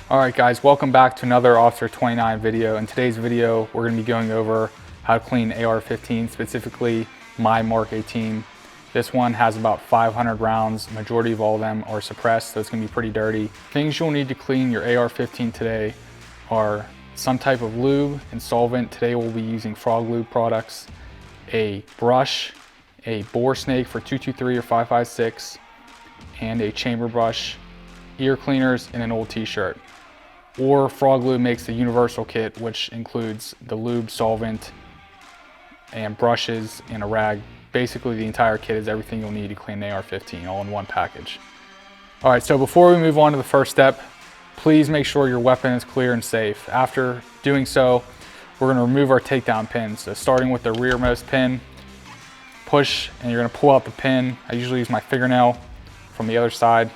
Alright guys, welcome back to another Officer29 video. In today's video, we're going to be going over how to clean AR-15, specifically my Mark 18. This one has about 500 rounds. Majority of all of them are suppressed, so it's going to be pretty dirty. Things you'll need to clean your AR-15 today are some type of lube and solvent. Today we'll be using FrogLube products, a brush, a bore snake for 223 or 556, and a chamber brush, ear cleaners, and an old t-shirt. Or FrogLube makes the universal kit, which includes the lube, solvent, and brushes, and a rag. Basically the entire kit is everything you'll need to clean an AR-15 all in one package. Alright, so before we move on to the first step, please make sure your weapon is clear and safe. After doing so, we're going to remove our takedown pins. So starting with the rearmost pin, push, and you're going to pull out the pin. I usually use my fingernail from the other side.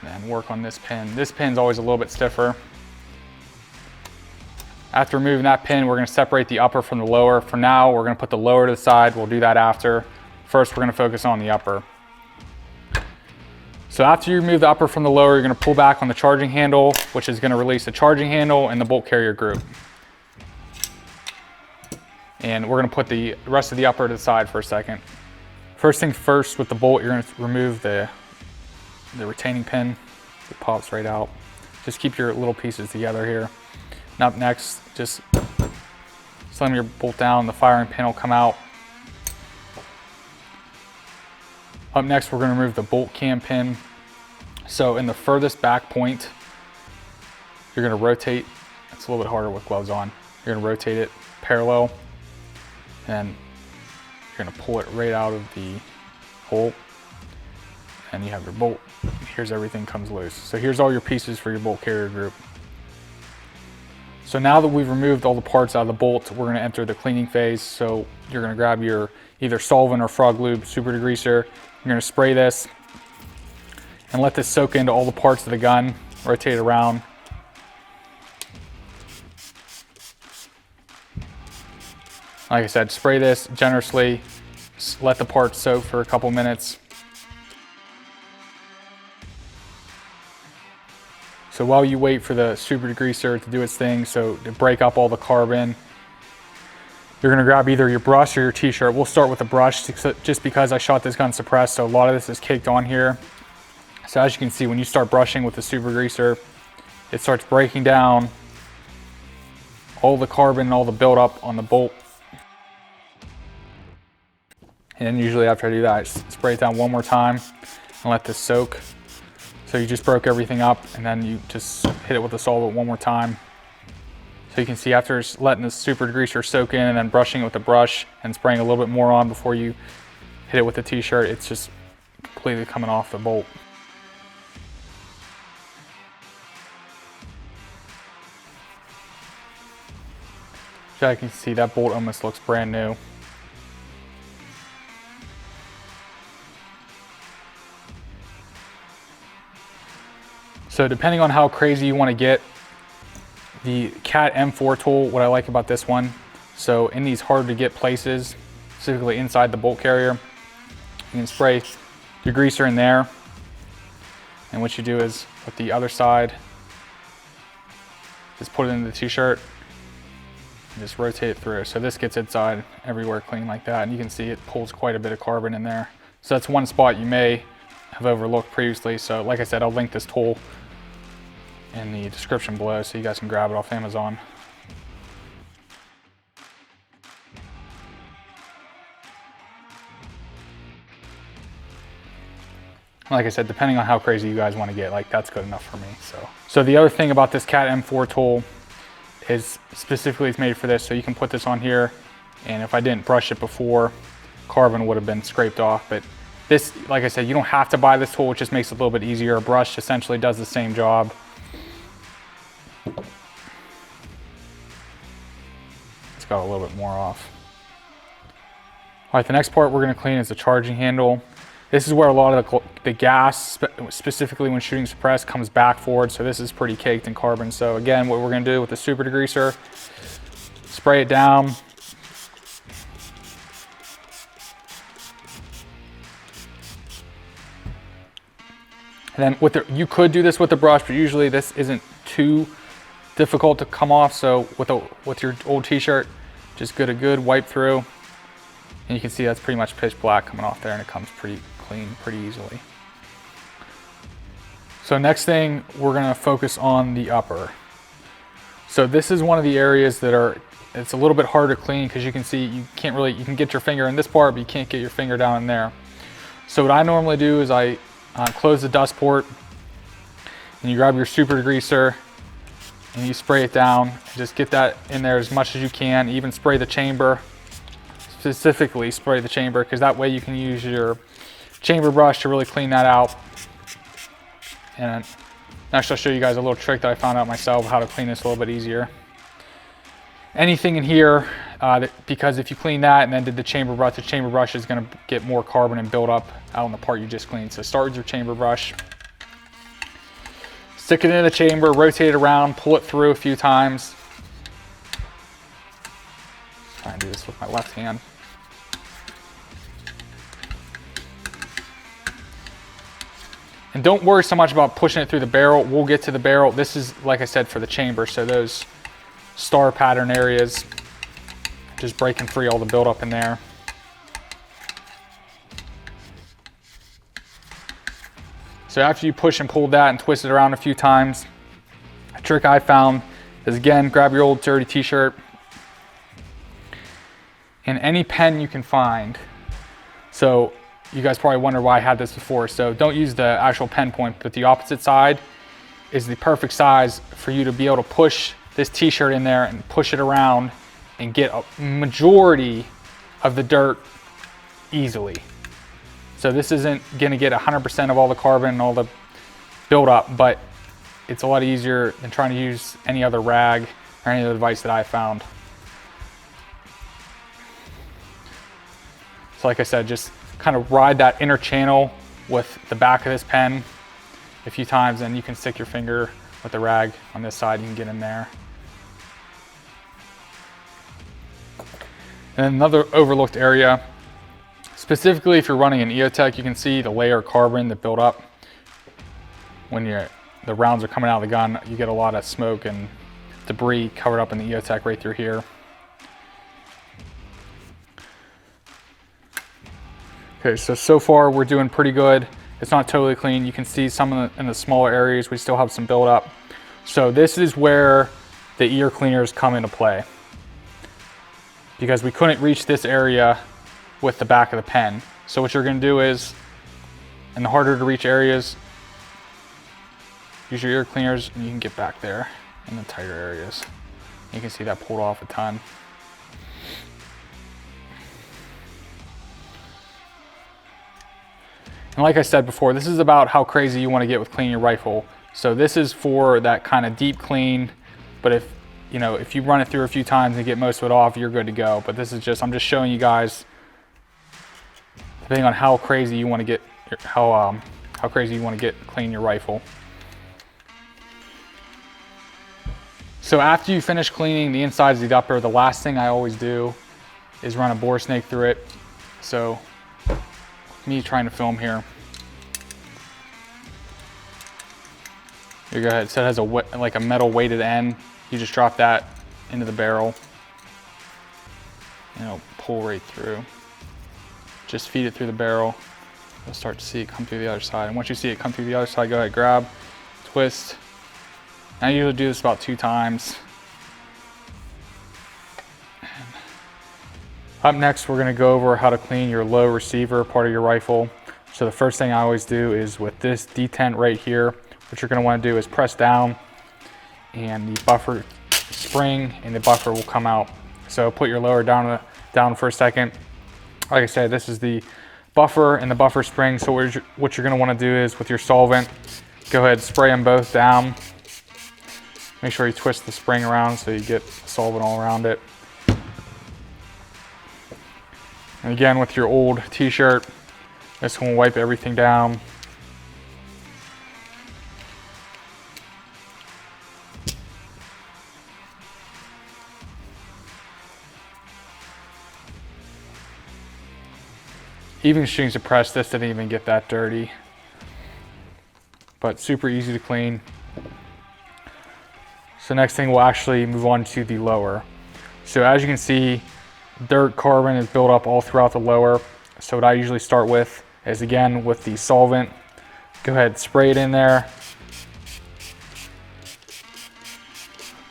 And work on this pin. This pin's always a little bit stiffer. After removing that pin, we're going to separate the upper from the lower. For now, we're going to put the lower to the side. We'll do that after. First, we're going to focus on the upper. So after you remove the upper from the lower, you're going to pull back on the charging handle, which is going to release the charging handle and the bolt carrier group. And we're going to put the rest of the upper to the side for a second. First thing first, with the bolt, you're going to remove the retaining pin. It pops right out. Just keep your little pieces together here. And up next, just slam your bolt down, the firing pin will come out. Up next, we're going to remove the bolt cam pin. So in the furthest back point, you're going to rotate. It's a little bit harder with gloves on. You're going to rotate it parallel, and you're going to pull it right out of the hole. And you have your bolt. Here's everything comes loose. So here's all your pieces for your bolt carrier group. So now that we've removed all the parts out of the bolt, we're going to enter the cleaning phase. So you're going to grab your either solvent or FrogLube super degreaser. You're going to spray this and let this soak into all the parts of the gun. Rotate it around. Like I said, spray this generously. Let the parts soak for a couple minutes. So while you wait for the super degreaser to do its thing, so to break up all the carbon, you're gonna grab either your brush or your t-shirt. We'll start with the brush just because I shot this gun suppressed, so a lot of this is caked on here. So as you can see, when you start brushing with the super degreaser, it starts breaking down all the carbon and all the buildup on the bolt. And then usually after I do that, I spray it down one more time and let this soak. So you just broke everything up, and then you just hit it with the solvent one more time. So you can see after letting the super degreaser soak in and then brushing it with the brush and spraying a little bit more on before you hit it with the t-shirt, it's just completely coming off the bolt. So you can see that bolt almost looks brand new. So depending on how crazy you want to get, the Cat M4 tool, what I like about this one, so in these hard to get places, specifically inside the bolt carrier, you can spray degreaser in there. And what you do is with the other side, just put it into the t-shirt and just rotate it through. So this gets inside everywhere clean like that. And you can see it pulls quite a bit of carbon in there. So that's one spot you may have overlooked previously. So like I said, I'll link this tool in the description below so you guys can grab it off Amazon. Like I said, depending on how crazy you guys want to get, like that's good enough for me. So the other thing about this Cat M4 tool is specifically it's made for this, so you can put this on here, and if I didn't brush it before, carbon would have been scraped off. But this, like I said, you don't have to buy this tool, it just makes it a little bit easier. A brush essentially does the same job. It's got a little bit more off. All right, the next part we're going to clean is the charging handle. This is where a lot of the gas, specifically when shooting suppressed, comes back forward. So this is pretty caked in carbon. So again, what we're going to do with the super degreaser, spray it down. And then you could do this with the brush, but usually this isn't too difficult to come off. So with your old t-shirt, just get a good wipe through. And you can see that's pretty much pitch black coming off there, and it comes pretty clean, pretty easily. So next thing, we're gonna focus on the upper. So this is one of the areas that it's a little bit harder to clean, because you can see you can get your finger in this part, but you can't get your finger down in there. So what I normally do is I close the dust port, and you grab your super degreaser and you spray it down. Just get that in there as much as you can. Even spray the chamber, specifically spray the chamber, because that way you can use your chamber brush to really clean that out. And next I'll show you guys a little trick that I found out myself, how to clean this a little bit easier. Anything in here, because if you clean that and then did the chamber brush is gonna get more carbon and build up out on the part you just cleaned. So start with your chamber brush. Stick it in the chamber, rotate it around, pull it through a few times. Try and do this with my left hand. And don't worry so much about pushing it through the barrel. We'll get to the barrel. This is, like I said, for the chamber. So those star pattern areas, just breaking free all the buildup in there. So after you push and pull that and twist it around a few times, a trick I found is, again, grab your old dirty t-shirt and any pen you can find. So you guys probably wonder why I had this before. So don't use the actual pen point, but the opposite side is the perfect size for you to be able to push this t-shirt in there and push it around and get a majority of the dirt easily. So this isn't gonna get 100% of all the carbon and all the buildup, but it's a lot easier than trying to use any other rag or any other device that I found. So like I said, just kind of ride that inner channel with the back of this pen a few times, and you can stick your finger with the rag on this side, you can get in there. And another overlooked area, specifically if you're running an EOTech, you can see the layer of carbon that built up. When the rounds are coming out of the gun, you get a lot of smoke and debris covered up in the EOTech right through here. Okay, so far we're doing pretty good. It's not totally clean. You can see some in the smaller areas, we still have some buildup. So this is where the ear cleaners come into play, because we couldn't reach this area with the back of the pen. So what you're gonna do is, in the harder to reach areas, use your ear cleaners and you can get back there in the tighter areas. You can see that pulled off a ton. And like I said before, this is about how crazy you wanna get with cleaning your rifle. So this is for that kind of deep clean, but if you run it through a few times and get most of it off, you're good to go. But this is I'm just showing you guys, depending on how crazy you want to get, how crazy you want to get clean your rifle. So after you finish cleaning the insides of the upper, the last thing I always do is run a bore snake through it. So me trying to film here. Here, go ahead. So it has like a metal weighted end. You just drop that into the barrel and it'll pull right through. Just feed it through the barrel. You'll start to see it come through the other side. And once you see it come through the other side, go ahead, grab, twist. And I usually do this about 2 times. Up next, we're gonna go over how to clean your low receiver part of your rifle. So the first thing I always do is with this detent right here, what you're gonna wanna do is press down, and the buffer spring and the buffer will come out. So put your lower down for a second. Like I said, this is the buffer and the buffer spring. So what you're gonna wanna do is with your solvent, go ahead, spray them both down. Make sure you twist the spring around so you get solvent all around it. And again, with your old t-shirt, this one will wipe everything down. Even shooting suppressed, this didn't even get that dirty. but super easy to clean. So next thing, we'll actually move on to the lower. So as you can see, dirt, carbon is built up all throughout the lower. So what I usually start with is, again, with the solvent. Go ahead, spray it in there.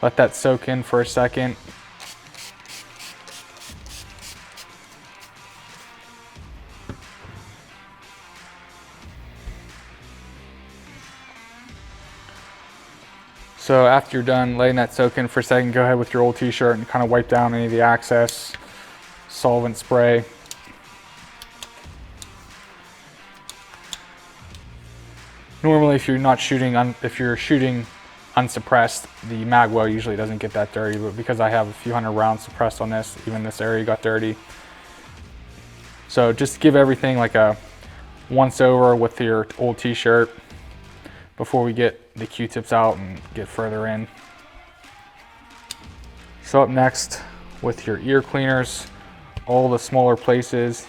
Let that soak in for a second. So after you're done letting that soak in for a second, go ahead with your old t-shirt and kind of wipe down any of the excess solvent spray. Normally, if you're shooting unsuppressed, the mag well usually doesn't get that dirty, but because I have a few hundred rounds suppressed on this, even this area got dirty. So just give everything like a once over with your old t-shirt before we get the Q-tips out and get further in. So up next, with your ear cleaners, all the smaller places,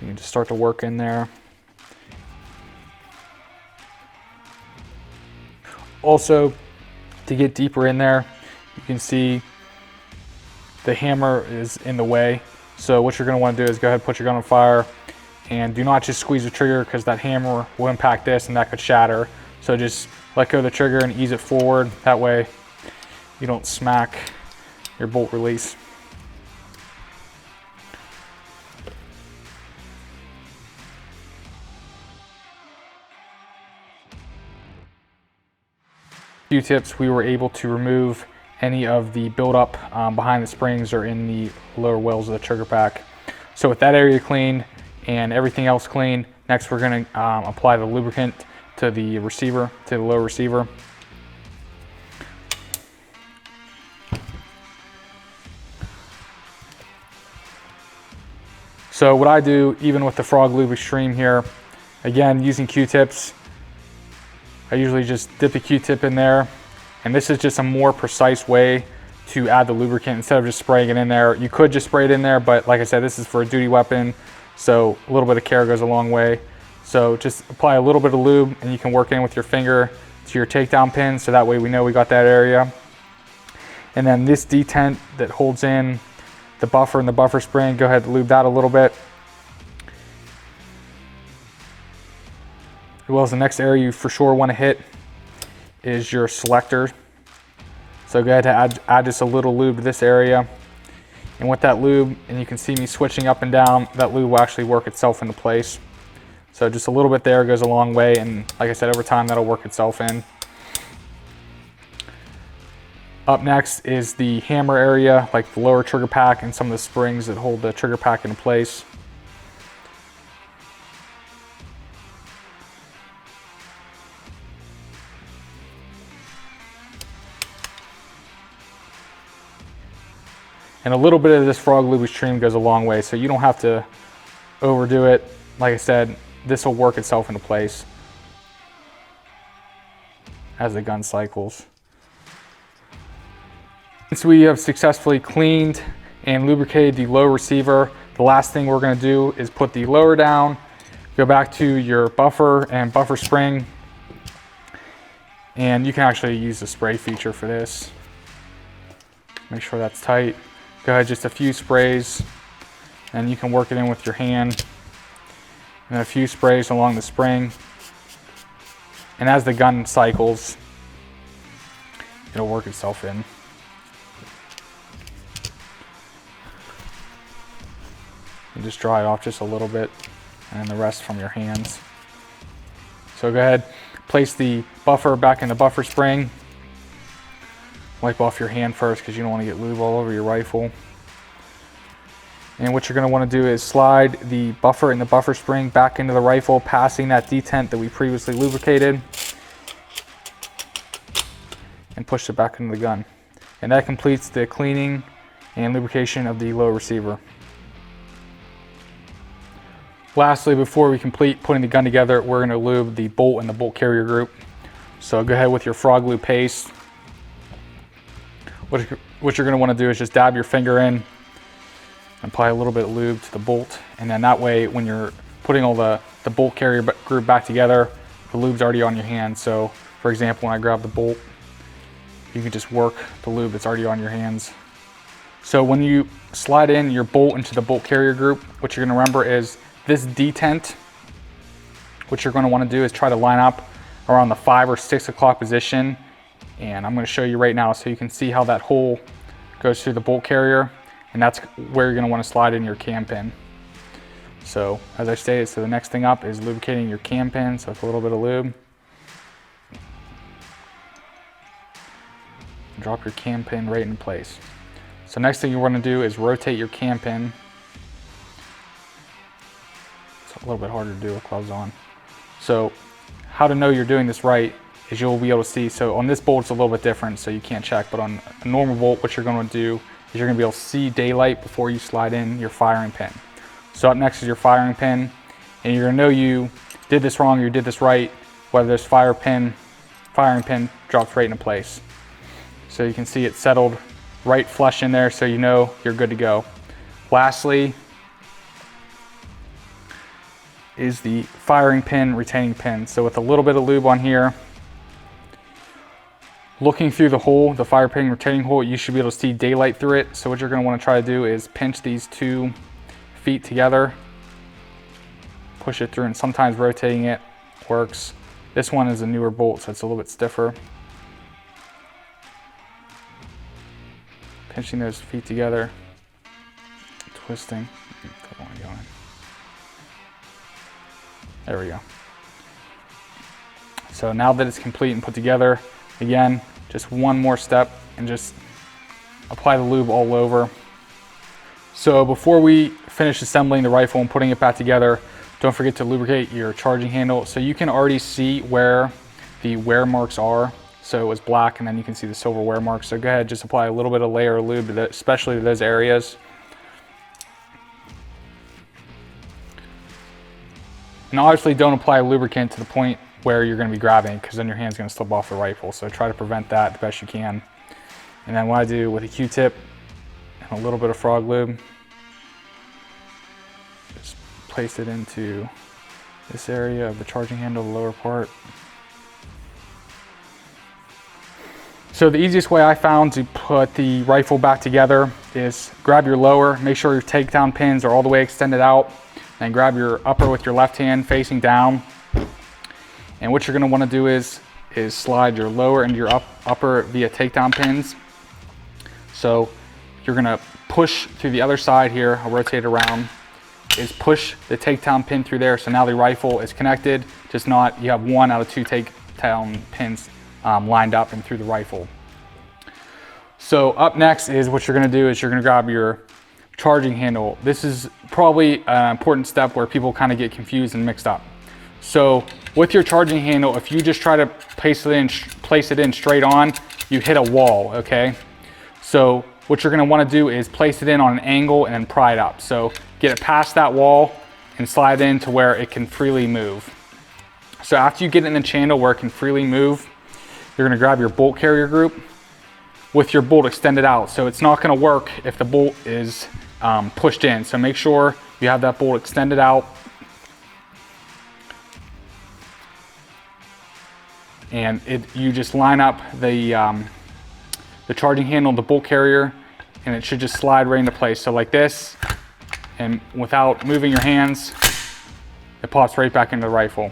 you can just start to work in there. Also, to get deeper in there, you can see the hammer is in the way. So what you're going to want to do is go ahead and put your gun on fire, and do not just squeeze the trigger, because that hammer will impact this and that could shatter. So just let go of the trigger and ease it forward. That way you don't smack your bolt release. Q-tips, we were able to remove any of the buildup behind the springs or in the lower wells of the trigger pack. So with that area cleaned and everything else clean, next we're going to apply the lubricant to the receiver, to the lower receiver. So what I do, even with the FrogLube Extreme here, again, using Q-tips, I usually just dip the Q-tip in there, and this is just a more precise way to add the lubricant instead of just spraying it in there. You could just spray it in there, but like I said, this is for a duty weapon, so a little bit of care goes a long way. So just apply a little bit of lube, and you can work in with your finger to your takedown pin, so that way we know we got that area. And then this detent that holds in the buffer and the buffer spring, go ahead and lube that a little bit. As well as the next area you for sure want to hit is your selector. So go ahead and add just a little lube to this area. And with that lube, and you can see me switching up and down, that lube will actually work itself into place. So just a little bit there goes a long way, and like I said, over time that'll work itself in. Up next is the hammer area, like the lower trigger pack and some of the springs that hold the trigger pack into place. And a little bit of this FrogLube Extreme goes a long way, so you don't have to overdo it. Like I said, this will work itself into place as the gun cycles. Since we have successfully cleaned and lubricated the low receiver, the last thing we're going to do is put the lower down, go back to your buffer and buffer spring, and you can actually use the spray feature for this. Make sure that's tight. Go ahead, just a few sprays, and you can work it in with your hand. And a few sprays along the spring. And as the gun cycles, it'll work itself in. And just dry it off just a little bit, and the rest from your hands. So go ahead, place the buffer back in the buffer spring. Wipe off your hand first, because you don't want to get lube all over your rifle. And what you're going to want to do is slide the buffer and the buffer spring back into the rifle, passing that detent that we previously lubricated, and push it back into the gun. And that completes the cleaning and lubrication of the low receiver. Lastly, before we complete putting the gun together, we're going to lube the bolt and the bolt carrier group. So go ahead with your FrogLube paste. What you're going to want to do is just dab your finger in, apply a little bit of lube to the bolt, and then that way when you're putting all the bolt carrier group back together, the lube's already on your hand. So for example, when I grab the bolt, you can just work the lube, it's already on your hands. So when you slide in your bolt into the bolt carrier group, what you're gonna remember is this detent, what you're gonna wanna do is try to line up around the 5 or 6 o'clock position. And I'm gonna show you right now so you can see how that hole goes through the bolt carrier, and that's where you're gonna wanna slide in your cam pin. So as I stated, so the next thing up is lubricating your cam pin, so it's a little bit of lube. Drop your cam pin right in place. So next thing you want to do is rotate your cam pin. It's a little bit harder to do with gloves on. So how to know you're doing this right is you'll be able to see, so on this bolt it's a little bit different, so you can't check, but on a normal bolt what you're going to do is you're going to be able to see daylight before you slide in your firing pin. So up next is your firing pin, and you're going to know you did this wrong or you did this right, whether this firing pin drops right into place. So you can see it settled right flush in there, so you know you're good to go. Lastly is the firing pin retaining pin. So with a little bit of lube on here, looking through the hole, the fire pin retaining hole, you should be able to see daylight through it. So what you're going to want to try to do is pinch these 2 feet together, push it through, and sometimes rotating it works. This one is a newer bolt, so it's a little bit stiffer. Pinching those feet together, twisting. There we go. So now that it's complete and put together, again, just one more step and just apply the lube all over. So before we finish assembling the rifle and putting it back together, don't forget to lubricate your charging handle. So you can already see where the wear marks are. So it was black and then you can see the silver wear marks. So go ahead, just apply a little bit of layer of lube to that, especially to those areas. And obviously don't apply lubricant to the point where you're gonna be grabbing, because then your hand's gonna slip off the rifle. So try to prevent that the best you can. And then what I do with a Q-tip and a little bit of FrogLube, just place it into this area of the charging handle, the lower part. So the easiest way I found to put the rifle back together is grab your lower, make sure your takedown pins are all the way extended out, and grab your upper with your left hand facing down. And what you're gonna wanna do is slide your lower into your upper via takedown pins. So you're gonna push through the other side here, I'll rotate around, is push the takedown pin through there. So now the rifle is connected, just not, you have 1 out of 2 takedown pins lined up and through the rifle. So up next is what you're gonna do is you're gonna grab your charging handle. This is probably an important step where people kind of get confused and mixed up. So with your charging handle, if you just try to place it in straight on, you hit a wall, okay? So what you're gonna wanna do is place it in on an angle and then pry it up. So get it past that wall and slide in to where it can freely move. So after you get it in the channel where it can freely move, you're gonna grab your bolt carrier group with your bolt extended out. So it's not gonna work if the bolt is pushed in. So make sure you have that bolt extended out. And you just line up the charging handle, the bolt carrier, and it should just slide right into place. So like this, and without moving your hands, it pops right back into the rifle.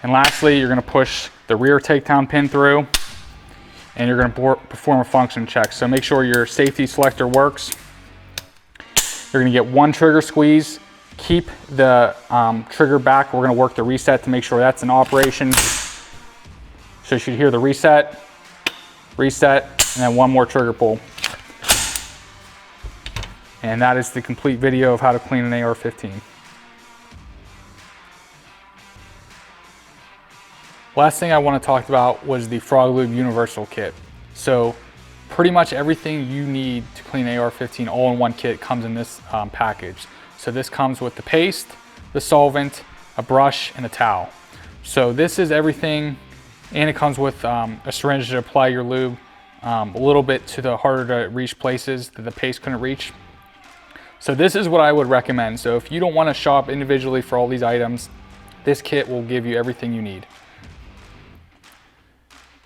And lastly, you're gonna push the rear takedown pin through, and you're gonna perform a function check. So make sure your safety selector works. You're gonna get 1 trigger squeeze, keep the trigger back. We're gonna work the reset to make sure that's in operation. So you should hear the reset, and then 1 more trigger pull. And that is the complete video of how to clean an AR-15. Last thing I want to talk about was the FrogLube Universal Kit. So pretty much everything you need to clean AR-15 all in one kit comes in this package. So this comes with the paste, the solvent, a brush, and a towel. So this is everything, and it comes with a syringe to apply your lube a little bit to the harder to reach places that the paste couldn't reach. So this is what I would recommend. So if you don't want to shop individually for all these items, this kit will give you everything you need.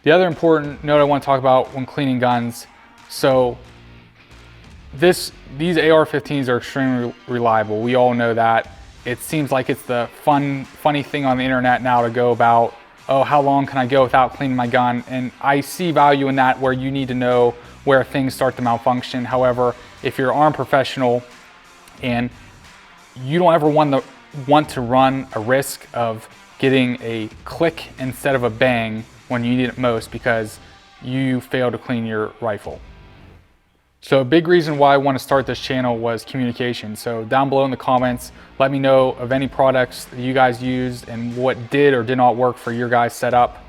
The other important note I want to talk about when cleaning guns, so these AR-15s are extremely reliable. We all know that. It seems like it's the funny thing on the internet now to go about, oh, how long can I go without cleaning my gun? And I see value in that, where you need to know where things start to malfunction. However, if you're an armed professional and you don't ever want to run a risk of getting a click instead of a bang when you need it most because you fail to clean your rifle. So a big reason why I want to start this channel was communication. So down below in the comments, let me know of any products that you guys used and what did or did not work for your guys' setup,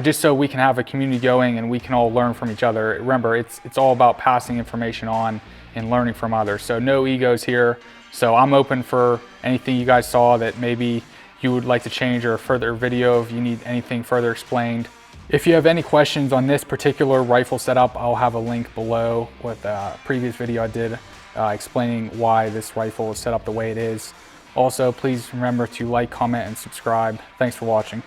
just so we can have a community going and we can all learn from each other. Remember, it's all about passing information on and learning from others. So no egos here. So I'm open for anything you guys saw that maybe you would like to change, or a further video if you need anything further explained. If you have any questions on this particular rifle setup, I'll have a link below with a previous video I did explaining why this rifle is set up the way it is. Also, please remember to like, comment, and subscribe. Thanks for watching.